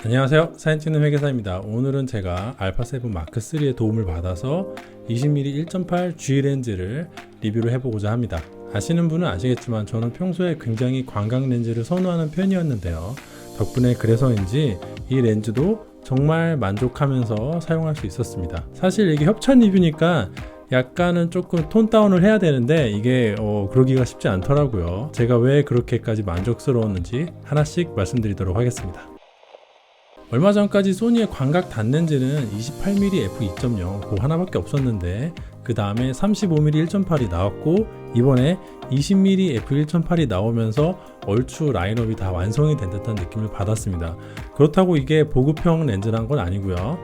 안녕하세요, 사진 찍는 회계사입니다. 오늘은 제가 알파7 마크3의 도움을 받아서 20mm 1.8 G 렌즈를 리뷰를 해보고자 합니다. 아시는 분은 아시겠지만 저는 평소에 굉장히 광각 렌즈를 선호하는 편이었는데요. 덕분에 그래서인지 이 렌즈도 정말 만족하면서 사용할 수 있었습니다. 사실 이게 협찬 리뷰니까 약간은 조금 톤 다운을 해야 되는데 이게 그러기가 쉽지 않더라고요. 제가 왜 그렇게까지 만족스러웠는지 하나씩 말씀드리도록 하겠습니다. 얼마 전까지 소니의 광각 단렌즈는 28mm f2.0 그 하나밖에 없었는데 그 다음에 35mm 1.8이 나왔고 이번에 20mm f1.8이 나오면서 얼추 라인업이 다 완성이 된 듯한 느낌을 받았습니다. 그렇다고 이게 보급형 렌즈란 건 아니고요.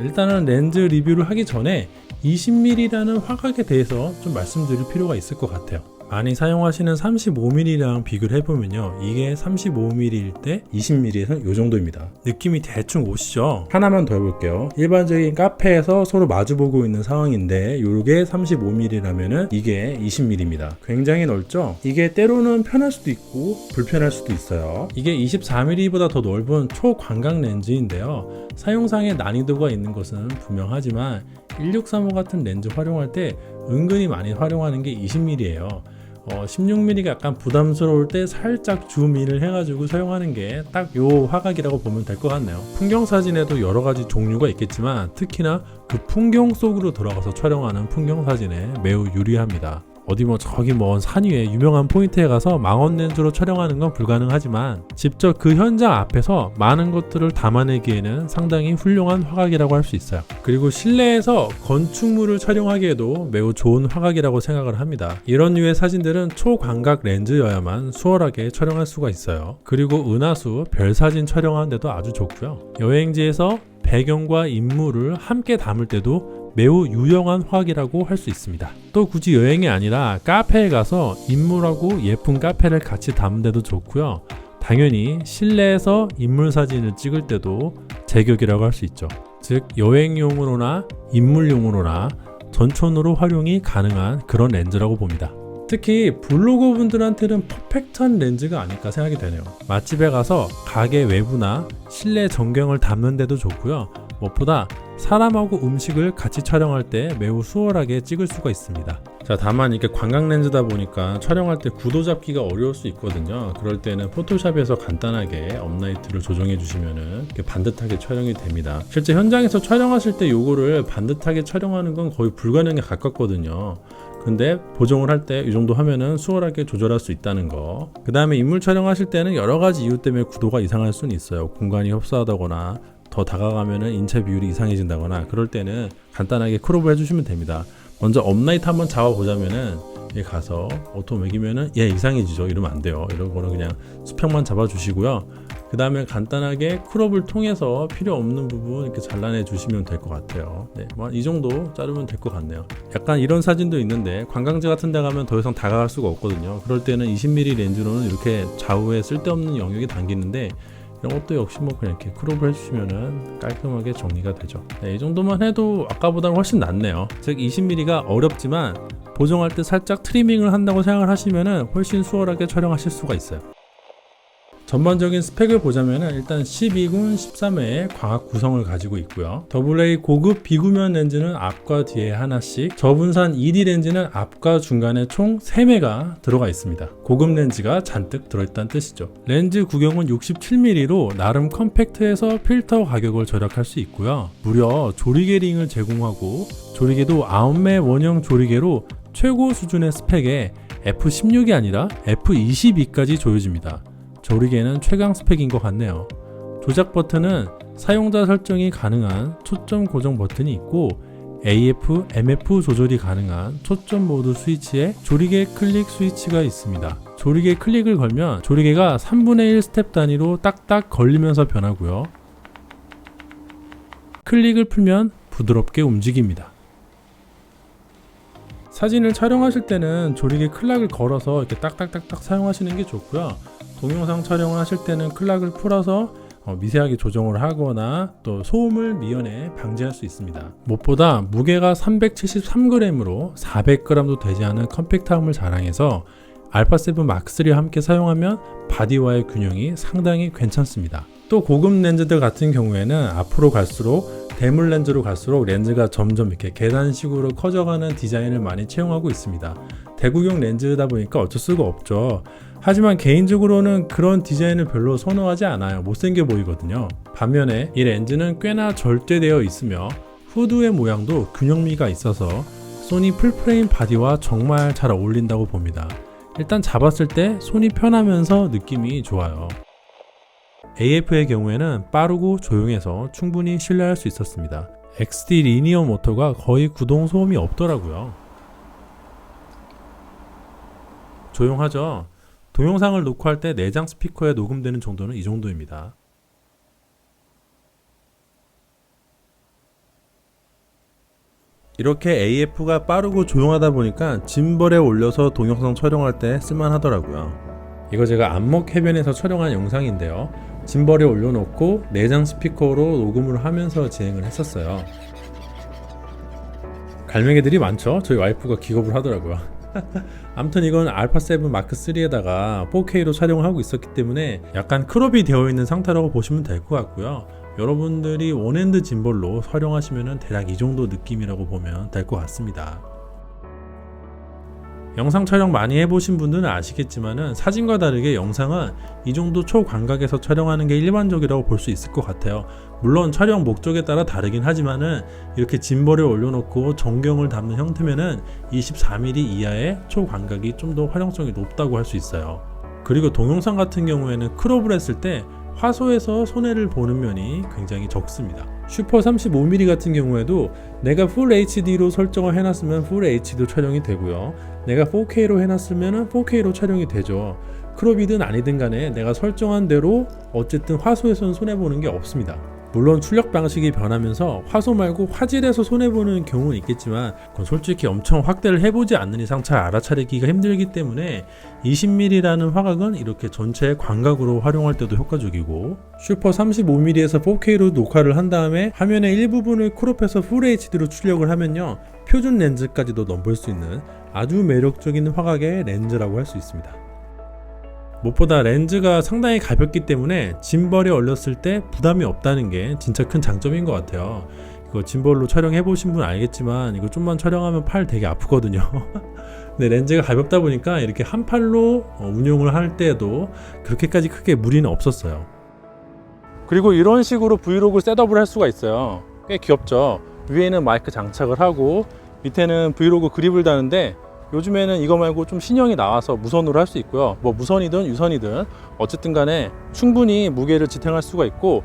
일단은 렌즈 리뷰를 하기 전에 20mm라는 화각에 대해서 좀 말씀드릴 필요가 있을 것 같아요. 많이 사용하시는 35mm랑 비교를 해보면요, 이게 35mm일 때 20mm에서는 이 정도입니다. 느낌이 대충 오시죠? 하나만 더 해볼게요. 일반적인 카페에서 서로 마주보고 있는 상황인데 이게 35mm라면은 이게 20mm입니다. 굉장히 넓죠? 이게 때로는 편할 수도 있고 불편할 수도 있어요. 이게 24mm보다 더 넓은 초광각 렌즈인데요, 사용상의 난이도가 있는 것은 분명하지만 1635 같은 렌즈 활용할 때 은근히 많이 활용하는 게 20mm예요. 16mm가 약간 부담스러울 때 살짝 줌인을 해가지고 사용하는 게 딱 요 화각이라고 보면 될 것 같네요. 풍경 사진에도 여러 가지 종류가 있겠지만 특히나 그 풍경 속으로 들어가서 촬영하는 풍경 사진에 매우 유리합니다. 어디 저기 먼 산 위에 유명한 포인트에 가서 망원 렌즈로 촬영하는 건 불가능하지만 직접 그 현장 앞에서 많은 것들을 담아내기에는 상당히 훌륭한 화각이라고 할 수 있어요. 그리고 실내에서 건축물을 촬영하기에도 매우 좋은 화각이라고 생각을 합니다. 이런 류의 사진들은 초광각 렌즈여야만 수월하게 촬영할 수가 있어요. 그리고 은하수, 별 사진 촬영하는 데도 아주 좋고요. 여행지에서 배경과 인물을 함께 담을 때도 매우 유용한 화각이라고 할 수 있습니다. 또 굳이 여행이 아니라 카페에 가서 인물하고 예쁜 카페를 같이 담은 데도 좋고요. 당연히 실내에서 인물 사진을 찍을 때도 제격이라고 할 수 있죠. 즉 여행용으로나 인물용으로나 전천후로 활용이 가능한 그런 렌즈라고 봅니다. 특히 블로거 분들한테는 퍼펙트한 렌즈가 아닐까 생각이 되네요. 맛집에 가서 가게 외부나 실내 전경을 담는 데도 좋고요. 무엇보다 사람하고 음식을 같이 촬영할 때 매우 수월하게 찍을 수가 있습니다. 자, 다만 이게 광각 렌즈다 보니까 촬영할 때 구도 잡기가 어려울 수 있거든요. 그럴 때는 포토샵에서 간단하게 업라이트를 조정해 주시면은 이렇게 반듯하게 촬영이 됩니다. 실제 현장에서 촬영하실 때 요거를 반듯하게 촬영하는 건 거의 불가능에 가깝거든요. 근데 보정을 할 때 이 정도 하면은 수월하게 조절할 수 있다는 거. 그 다음에 인물 촬영하실 때는 여러 가지 이유 때문에 구도가 이상할 수는 있어요. 공간이 협소하다거나 더 다가가면은 인체 비율이 이상해진다거나 그럴 때는 간단하게 크롭을 해주시면 됩니다. 먼저 업라이트 한번 잡아보자면은 여기 가서 오토 매기면은 이상해지죠. 이러면 안 돼요. 이런 거는 그냥 수평만 잡아주시고요. 그 다음에 간단하게 크롭을 통해서 필요 없는 부분 이렇게 잘라내 주시면 될 것 같아요. 네, 이 정도 자르면 될 것 같네요. 약간 이런 사진도 있는데 관광지 같은 데 가면 더 이상 다가갈 수가 없거든요. 그럴 때는 20mm 렌즈로는 이렇게 좌우에 쓸데없는 영역이 담기는데 이런 것도 역시 그냥 이렇게 크롭을 해주시면은 깔끔하게 정리가 되죠. 네, 이 정도만 해도 아까보다는 훨씬 낫네요. 즉 20mm가 어렵지만 보정할 때 살짝 트리밍을 한다고 생각을 하시면은 훨씬 수월하게 촬영하실 수가 있어요. 전반적인 스펙을 보자면은 일단 12군 13회의 광학 구성을 가지고 있고요. AA 고급 비구면 렌즈는 앞과 뒤에 하나씩, 저분산 2D 렌즈는 앞과 중간에 총 3매가 들어가 있습니다. 고급 렌즈가 잔뜩 들어있다는 뜻이죠. 렌즈 구경은 67mm로 나름 컴팩트해서 필터 가격을 절약할 수 있고요. 무려 조리개 링을 제공하고 조리개도 9매 원형 조리개로 최고 수준의 스펙에 F16이 아니라 F22까지 조여집니다. 조리개는 최강 스펙인 것 같네요. 조작 버튼은 사용자 설정이 가능한 초점 고정 버튼이 있고 AF, MF 조절이 가능한 초점 모드 스위치에 조리개 클릭 스위치가 있습니다. 조리개 클릭을 걸면 조리개가 3분의 1 스텝 단위로 딱딱 걸리면서 변하고요. 클릭을 풀면 부드럽게 움직입니다. 사진을 촬영하실 때는 조리개 클락을 걸어서 이렇게 딱딱딱딱 사용하시는 게 좋고요. 동영상 촬영을 하실 때는 클락을 풀어서 미세하게 조정을 하거나 또 소음을 미연에 방지할 수 있습니다. 무엇보다 무게가 373g으로 400g도 되지 않은 컴팩트함을 자랑해서 알파7 마크3와 함께 사용하면 바디와의 균형이 상당히 괜찮습니다. 또 고급 렌즈들 같은 경우에는 앞으로 갈수록 대물 렌즈로 갈수록 렌즈가 점점 이렇게 계단식으로 커져가는 디자인을 많이 채용하고 있습니다. 대구경 렌즈다 보니까 어쩔 수가 없죠. 하지만 개인적으로는 그런 디자인을 별로 선호하지 않아요. 못생겨 보이거든요. 반면에 이 렌즈는 꽤나 절제되어 있으며 후드의 모양도 균형미가 있어서 소니 풀프레임 바디와 정말 잘 어울린다고 봅니다. 일단 잡았을 때 손이 편하면서 느낌이 좋아요. AF의 경우에는 빠르고 조용해서 충분히 신뢰할 수 있었습니다. XD 리니어 모터가 거의 구동 소음이 없더라고요. 조용하죠? 동영상을 녹화할 때 내장 스피커에 녹음되는 정도는 이 정도입니다. 이렇게 AF가 빠르고 조용하다 보니까 짐벌에 올려서 동영상 촬영할 때 쓸만하더라고요. 이거 제가 안목 해변에서 촬영한 영상인데요. 짐벌에 올려놓고 내장 스피커로 녹음을 하면서 진행을 했었어요. 갈매기들이 많죠? 저희 와이프가 기겁을 하더라고요. 아무튼 이건 알파7 마크 3에다가 4K로 촬영을 하고 있었기 때문에 약간 크롭이 되어 있는 상태라고 보시면 될 것 같고요. 여러분들이 원핸드 짐벌로 촬영하시면 대략 이 정도 느낌이라고 보면 될 것 같습니다. 영상 촬영 많이 해보신 분들은 아시겠지만은 사진과 다르게 영상은 이 정도 초광각에서 촬영하는 게 일반적이라고 볼 수 있을 것 같아요. 물론 촬영 목적에 따라 다르긴 하지만은 이렇게 짐벌에 올려놓고 전경을 담는 형태면은 24mm 이하의 초광각이 좀 더 활용성이 높다고 할 수 있어요. 그리고 동영상 같은 경우에는 크롭을 했을 때 화소에서 손해를 보는 면이 굉장히 적습니다. 슈퍼 35mm 같은 경우에도 내가 풀 HD로 설정을 해놨으면 풀 HD로 촬영이 되고요. 내가 4K로 해놨으면 4K로 촬영이 되죠. 크롭이든 아니든 간에 내가 설정한 대로 어쨌든 화소에서는 손해보는 게 없습니다. 물론 출력 방식이 변하면서 화소 말고 화질에서 손해보는 경우는 있겠지만 그건 솔직히 엄청 확대를 해보지 않는 이상 잘 알아차리기가 힘들기 때문에 20mm라는 화각은 이렇게 전체 광각으로 활용할 때도 효과적이고 슈퍼 35mm에서 4K로 녹화를 한 다음에 화면의 일부분을 크롭해서 풀 HD로 출력을 하면요 표준 렌즈까지도 넘볼 수 있는 아주 매력적인 화각의 렌즈라고 할 수 있습니다. 무엇보다 렌즈가 상당히 가볍기 때문에 짐벌에 올렸을 때 부담이 없다는 게 진짜 큰 장점인 것 같아요. 이거 짐벌로 촬영해 보신 분 알겠지만 이거 좀만 촬영하면 팔 되게 아프거든요. 근데 렌즈가 가볍다 보니까 이렇게 한 팔로 운용을 할 때에도 그렇게까지 크게 무리는 없었어요. 그리고 이런 식으로 브이로그 셋업을 할 수가 있어요. 꽤 귀엽죠. 위에는 마이크 장착을 하고 밑에는 브이로그 그립을 다는데 요즘에는 이거 말고 좀 신형이 나와서 무선으로 할 수 있고요. 뭐 무선이든 유선이든 어쨌든 간에 충분히 무게를 지탱할 수가 있고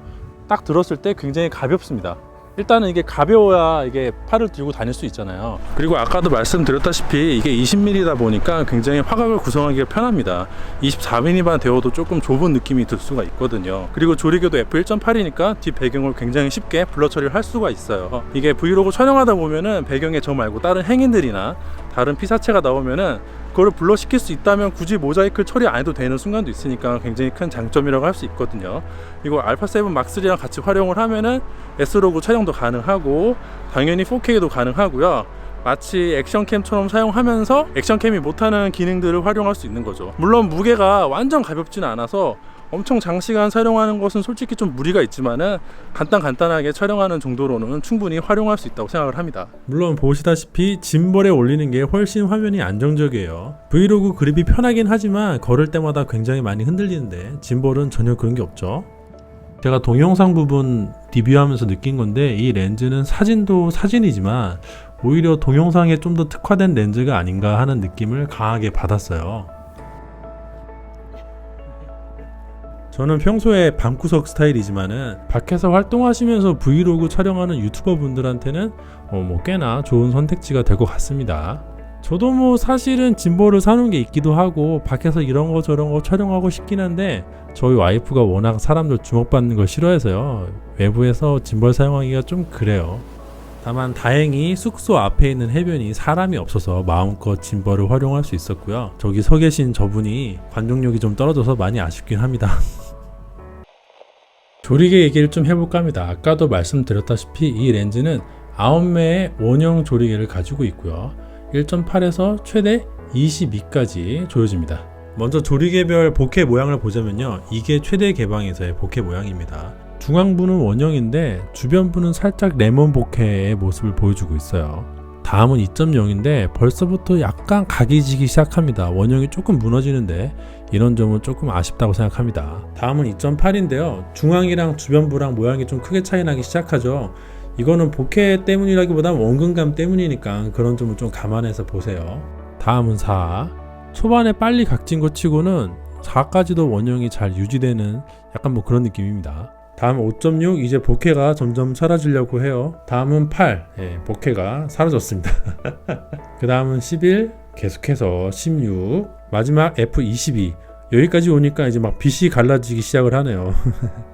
딱 들었을 때 굉장히 가볍습니다. 일단은 이게 가벼워야 이게 팔을 들고 다닐 수 있잖아요. 그리고 아까도 말씀드렸다시피 이게 20mm다 보니까 굉장히 화각을 구성하기가 편합니다. 24mm만 되어도 조금 좁은 느낌이 들 수가 있거든요. 그리고 조리개도 f1.8이니까 뒷 배경을 굉장히 쉽게 블러 처리를 할 수가 있어요. 이게 브이로그 촬영하다 보면은 배경에 저 말고 다른 행인들이나 다른 피사체가 나오면은 그걸 블러 시킬 수 있다면 굳이 모자이크 처리 안 해도 되는 순간도 있으니까 굉장히 큰 장점이라고 할 수 있거든요. 이거 알파7 막스3랑 같이 활용을 하면은 S로그 촬영도 가능하고 당연히 4K도 가능하고요. 마치 액션캠처럼 사용하면서 액션캠이 못하는 기능들을 활용할 수 있는 거죠. 물론 무게가 완전 가볍지는 않아서 엄청 장시간 촬영하는 것은 솔직히 좀 무리가 있지만은 간단하게 촬영하는 정도로는 충분히 활용할 수 있다고 생각을 합니다. 물론 보시다시피 짐벌에 올리는 게 훨씬 화면이 안정적이에요. 브이로그 그립이 편하긴 하지만 걸을 때마다 굉장히 많이 흔들리는데 짐벌은 전혀 그런 게 없죠. 제가 동영상 부분 리뷰하면서 느낀 건데 이 렌즈는 사진도 사진이지만 오히려 동영상에 좀 더 특화된 렌즈가 아닌가 하는 느낌을 강하게 받았어요. 저는 평소에 방구석 스타일이지만은 밖에서 활동하시면서 브이로그 촬영하는 유튜버 분들한테는 뭐 꽤나 좋은 선택지가 될 것 같습니다. 저도 뭐 사실은 짐벌을 사놓은 게 있기도 하고 밖에서 이런 거 저런 거 촬영하고 싶긴 한데 저희 와이프가 워낙 사람들 주목받는 걸 싫어해서요. 외부에서 짐벌 사용하기가 좀 그래요. 다만 다행히 숙소 앞에 있는 해변이 사람이 없어서 마음껏 짐벌을 활용할 수 있었고요. 저기 서 계신 저분이 관종력이 좀 떨어져서 많이 아쉽긴 합니다. 조리개 얘기를 좀 해볼까 합니다. 아까도 말씀드렸다시피 이 렌즈는 9매의 원형 조리개를 가지고 있고요. 1.8에서 최대 22까지 조여집니다. 먼저 조리개별 복회 모양을 보자면요, 이게 최대 개방에서의 복회 모양입니다. 중앙부는 원형인데 주변부는 살짝 레몬 복회의 모습을 보여주고 있어요. 다음은 2.0인데 벌써부터 약간 각이 지기 시작합니다. 원형이 조금 무너지는데 이런 점은 조금 아쉽다고 생각합니다. 다음은 2.8인데요. 중앙이랑 주변부랑 모양이 좀 크게 차이 나기 시작하죠. 이거는 복회 때문이라기보다 원근감 때문이니까 그런 점을 좀 감안해서 보세요. 다음은 4. 초반에 빨리 각진 것 치고는 4까지도 원형이 잘 유지되는 약간 뭐 그런 느낌입니다. 다음 5.6, 이제 복회가 점점 사라지려고 해요. 다음은 8, 복회가 사라졌습니다. 그 다음은 11, 계속해서 16, 마지막 F22. 여기까지 오니까 이제 막 빛이 갈라지기 시작을 하네요.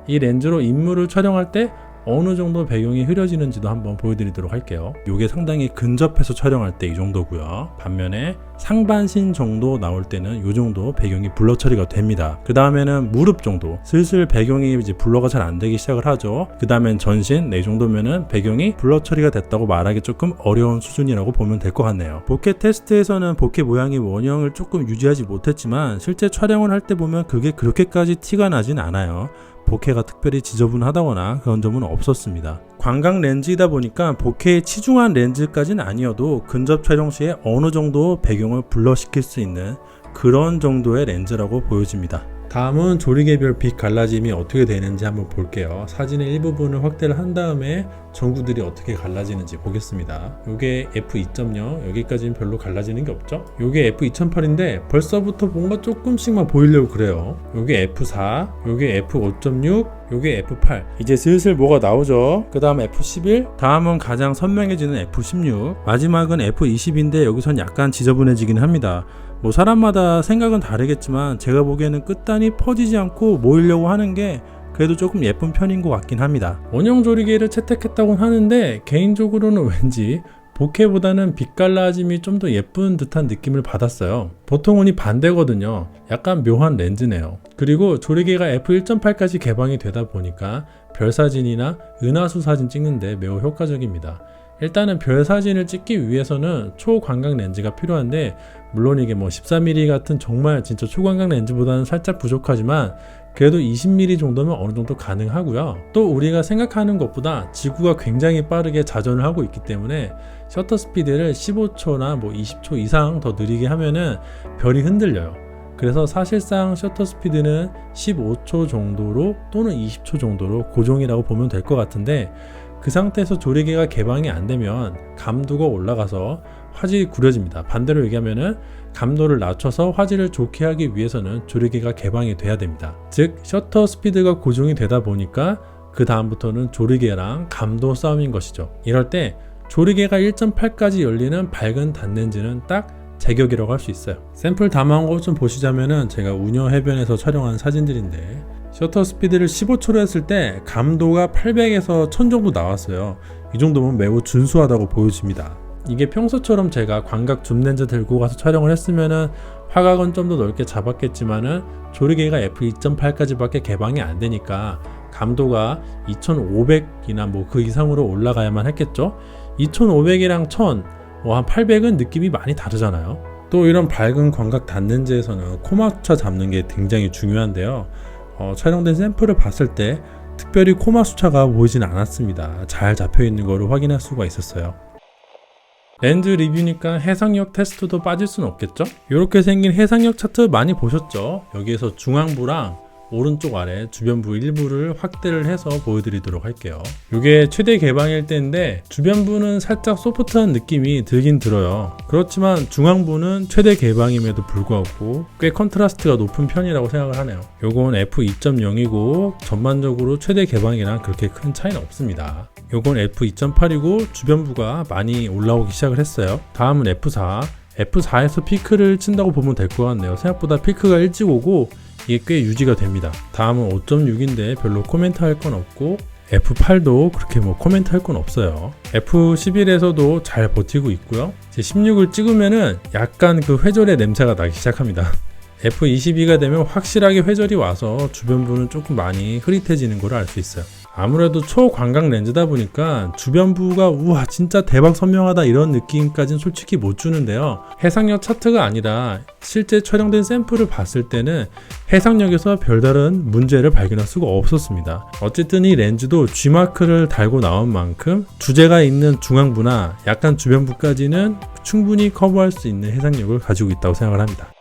이 렌즈로 인물을 촬영할 때 어느 정도 배경이 흐려지는지도 한번 보여드리도록 할게요. 이게 상당히 근접해서 촬영할 때 이 정도고요. 반면에 상반신 정도 나올 때는 이 정도 배경이 블러 처리가 됩니다. 그 다음에는 무릎 정도 슬슬 배경이 이제 블러가 잘 안 되기 시작을 하죠. 그 다음엔 전신, 이 정도면은 배경이 블러 처리가 됐다고 말하기 조금 어려운 수준이라고 보면 될 것 같네요. 복회 테스트에서는 복회 모양이 원형을 조금 유지하지 못했지만 실제 촬영을 할 때 보면 그게 그렇게까지 티가 나진 않아요. 복회가 특별히 지저분하다거나 그런 점은 없었습니다. 광각 렌즈이다 보니까 복회에 치중한 렌즈까지는 아니어도 근접 촬영 시에 어느 정도 배경을 블러시킬 수 있는 그런 정도의 렌즈라고 보여집니다. 다음은 조리개별 빛 갈라짐이 어떻게 되는지 한번 볼게요. 사진의 일부분을 확대를 한 다음에 전구들이 어떻게 갈라지는지 보겠습니다. 요게 f2.0, 여기까지는 별로 갈라지는 게 없죠. 요게 f2008인데 벌써부터 뭔가 조금씩만 보이려고 그래요. 요게 f4, 요게 f5.6, 요게 f8. 이제 슬슬 뭐가 나오죠. 그 다음 f11, 다음은 가장 선명해지는 f16, 마지막은 f20인데 여기선 약간 지저분해지긴 합니다. 뭐 사람마다 생각은 다르겠지만 제가 보기에는 끝단이 퍼지지 않고 모이려고 하는 게 그래도 조금 예쁜 편인 것 같긴 합니다. 원형 조리개를 채택했다고 하는데 개인적으로는 왠지 복회보다는 빛 갈라짐이 좀 더 예쁜 듯한 느낌을 받았어요. 보통은 이 반대거든요. 약간 묘한 렌즈네요. 그리고 조리개가 f1.8까지 개방이 되다 보니까 별 사진이나 은하수 사진 찍는데 매우 효과적입니다. 일단은 별 사진을 찍기 위해서는 초광각 렌즈가 필요한데 물론 이게 뭐 14mm 같은 정말 진짜 초광각 렌즈보다는 살짝 부족하지만 그래도 20mm 정도면 어느 정도 가능하고요. 또 우리가 생각하는 것보다 지구가 굉장히 빠르게 자전을 하고 있기 때문에 셔터 스피드를 15초나 뭐 20초 이상 더 느리게 하면은 별이 흔들려요. 그래서 사실상 셔터 스피드는 15초 정도로 또는 20초 정도로 고정이라고 보면 될 것 같은데 그 상태에서 조리개가 개방이 안 되면 감도가 올라가서 화질이 구려집니다. 반대로 얘기하면은 감도를 낮춰서 화질을 좋게 하기 위해서는 조리개가 개방이 돼야 됩니다. 즉 셔터 스피드가 고정이 되다 보니까 그 다음부터는 조리개랑 감도 싸움인 것이죠. 이럴 때 조리개가 1.8까지 열리는 밝은 단렌즈는 딱 제격이라고 할 수 있어요. 샘플 담아온 거 좀 보시자면은 제가 운여 해변에서 촬영한 사진들인데 셔터 스피드를 15초로 했을 때 감도가 800에서 1000 정도 나왔어요. 이 정도면 매우 준수하다고 보여집니다. 이게 평소처럼 제가 광각 줌 렌즈 들고 가서 촬영을 했으면은 화각은 좀 더 넓게 잡았겠지만은 조리개가 f2.8까지 밖에 개방이 안 되니까 감도가 2500이나 뭐 그 이상으로 올라가야만 했겠죠. 2500이랑 1000, 한 800은 느낌이 많이 다르잖아요. 또 이런 밝은 광각 단렌즈에서는 코마 수차 잡는 게 굉장히 중요한데요. 촬영된 샘플을 봤을 때 특별히 코마 수차가 보이진 않았습니다. 잘 잡혀있는 거를 확인할 수가 있었어요. 렌즈 리뷰니까 해상력 테스트도 빠질 순 없겠죠? 이렇게 생긴 해상력 차트 많이 보셨죠? 여기에서 중앙부랑 오른쪽 아래 주변부 일부를 확대를 해서 보여드리도록 할게요. 이게 최대 개방일 때인데 주변부는 살짝 소프트한 느낌이 들긴 들어요. 그렇지만 중앙부는 최대 개방임에도 불구하고 꽤 컨트라스트가 높은 편이라고 생각을 하네요. 요건 f2.0이고 전반적으로 최대 개방이랑 그렇게 큰 차이는 없습니다. 요건 f2.8이고 주변부가 많이 올라오기 시작을 했어요. 다음은 f4. f4에서 피크를 친다고 보면 될 것 같네요. 생각보다 피크가 일찍 오고 이게 꽤 유지가 됩니다. 다음은 5.6인데 별로 코멘트 할 건 없고 F8도 그렇게 뭐 코멘트 할 건 없어요. F11에서도 잘 버티고 있고요. 이제 16을 찍으면은 약간 그 회절의 냄새가 나기 시작합니다. F22가 되면 확실하게 회절이 와서 주변부는 조금 많이 흐릿해지는 걸 알 수 있어요. 아무래도 초광각 렌즈다 보니까 주변부가 우와 진짜 대박 선명하다 이런 느낌까지는 솔직히 못 주는데요. 해상력 차트가 아니라 실제 촬영된 샘플을 봤을 때는 해상력에서 별다른 문제를 발견할 수가 없었습니다. 어쨌든 이 렌즈도 G마크를 달고 나온 만큼 주제가 있는 중앙부나 약간 주변부까지는 충분히 커버할 수 있는 해상력을 가지고 있다고 생각을 합니다.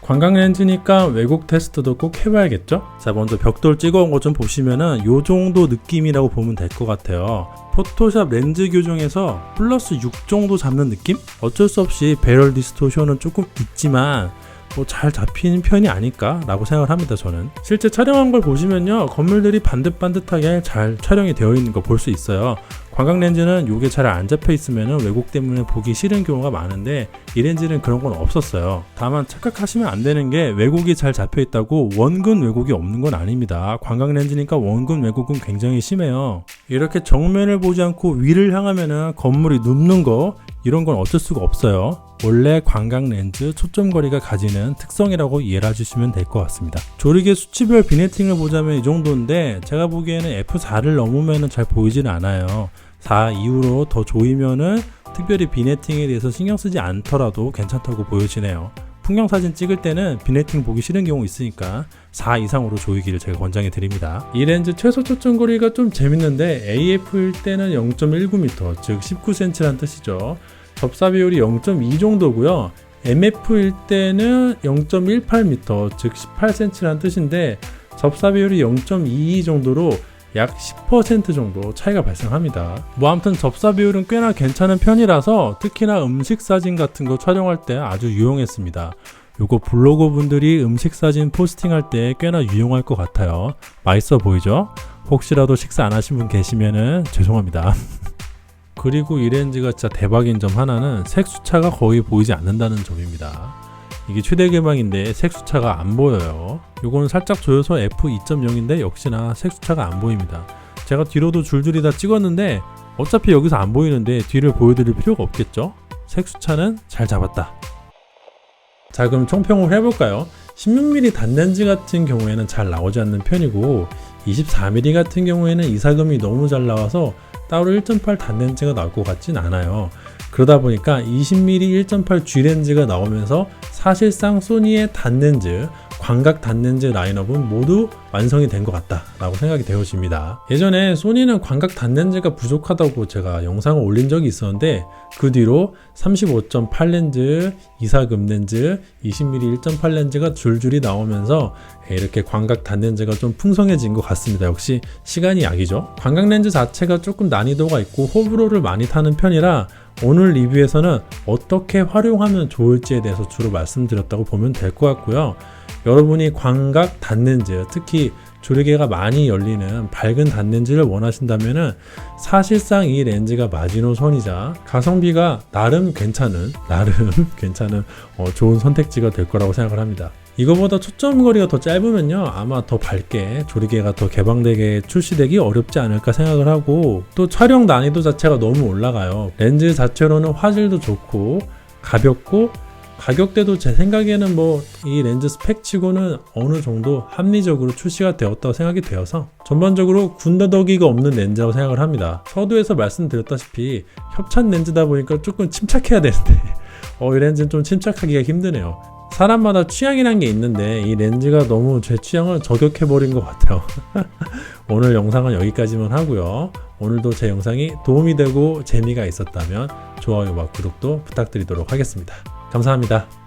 광각 렌즈니까 왜곡 테스트도 꼭 해봐야겠죠? 자, 먼저 벽돌 찍어온 거 좀 보시면은 요 정도 느낌이라고 보면 될 것 같아요. 포토샵 렌즈 교정에서 플러스 6 정도 잡는 느낌? 어쩔 수 없이 배럴 디스토션은 조금 있지만 뭐 잘 잡히는 편이 아닐까 라고 생각을 합니다. 저는 실제 촬영한 걸 보시면요, 건물들이 반듯반듯하게 잘 촬영이 되어 있는 거 볼 수 있어요. 광각 렌즈는 이게 잘 안 잡혀 있으면 왜곡 때문에 보기 싫은 경우가 많은데 이 렌즈는 그런 건 없었어요. 다만 착각하시면 안 되는 게 왜곡이 잘 잡혀 있다고 원근 왜곡이 없는 건 아닙니다. 광각 렌즈니까 원근 왜곡은 굉장히 심해요. 이렇게 정면을 보지 않고 위를 향하면은 건물이 눕는 거, 이런 건 어쩔 수가 없어요. 원래 광각 렌즈 초점거리가 가지는 특성이라고 이해를 해주시면 될 것 같습니다. 조리개 수치별 비네팅을 보자면 이 정도인데 제가 보기에는 F4를 넘으면 잘 보이지는 않아요. 4 이후로 더 조이면은 특별히 비네팅에 대해서 신경 쓰지 않더라도 괜찮다고 보여지네요. 풍경 사진 찍을 때는 비네팅 보기 싫은 경우 있으니까 4 이상으로 조이기를 제가 권장해 드립니다. 이 렌즈 최소 초점거리가 좀 재밌는데 AF일 때는 0.19m, 즉 19cm란 뜻이죠. 접사 비율이 0.2 정도고요. MF일 때는 0.18m, 즉 18cm란 뜻인데 접사 비율이 0.22 정도로 약 10% 정도 차이가 발생합니다. 뭐 아무튼 접사 비율은 꽤나 괜찮은 편이라서 특히나 음식 사진 같은 거 촬영할 때 아주 유용했습니다. 요거 블로거 분들이 음식 사진 포스팅할 때 꽤나 유용할 것 같아요. 맛있어 보이죠? 혹시라도 식사 안 하신 분 계시면은 죄송합니다. 그리고 이 렌즈가 진짜 대박인 점 하나는 색수차가 거의 보이지 않는다는 점입니다. 이게 최대 개방인데 색수차가 안 보여요. 요거는 살짝 조여서 f2.0인데 역시나 색수차가 안 보입니다. 제가 뒤로도 줄줄이 다 찍었는데 어차피 여기서 안 보이는데 뒤를 보여드릴 필요가 없겠죠? 색수차는 잘 잡았다. 자, 그럼 총평을 해볼까요? 16mm 단렌즈 같은 경우에는 잘 나오지 않는 편이고 24mm 같은 경우에는 이사금이 너무 잘 나와서 따로 1.8 단렌즈가 나올 것 같진 않아요. 그러다 보니까 20mm 1.8 G렌즈가 나오면서 사실상 소니의 단렌즈, 광각 단렌즈 라인업은 모두 완성이 된 것 같다 라고 생각이 되어집니다. 예전에 소니는 광각 단렌즈가 부족하다고 제가 영상을 올린 적이 있었는데 그 뒤로 35.8 렌즈, 이사금 렌즈, 20mm 1.8 렌즈가 줄줄이 나오면서 이렇게 광각 단렌즈가 좀 풍성해진 것 같습니다. 역시 시간이 약이죠. 광각 렌즈 자체가 조금 난이도가 있고 호불호를 많이 타는 편이라 오늘 리뷰에서는 어떻게 활용하면 좋을지에 대해서 주로 말씀드렸다고 보면 될 것 같고요. 여러분이 광각 단렌즈, 특히 조리개가 많이 열리는 밝은 단렌즈를 원하신다면 사실상 이 렌즈가 마지노선이자 가성비가 나름 괜찮은 좋은 선택지가 될 거라고 생각을 합니다. 이거보다 초점거리가 더 짧으면요 아마 더 밝게 조리개가 더 개방되게 출시되기 어렵지 않을까 생각을 하고, 또 촬영 난이도 자체가 너무 올라가요. 렌즈 자체로는 화질도 좋고 가볍고 가격대도 제 생각에는 뭐 이 렌즈 스펙 치고는 어느 정도 합리적으로 출시가 되었다고 생각이 되어서 전반적으로 군더더기가 없는 렌즈라고 생각을 합니다. 서두에서 말씀드렸다시피 협찬 렌즈다 보니까 조금 침착해야 되는데 이 렌즈는 좀 침착하기가 힘드네요. 사람마다 취향이란 게 있는데 이 렌즈가 너무 제 취향을 저격해버린 것 같아요. 오늘 영상은 여기까지만 하고요. 오늘도 제 영상이 도움이 되고 재미가 있었다면 좋아요와 구독도 부탁드리도록 하겠습니다. 감사합니다.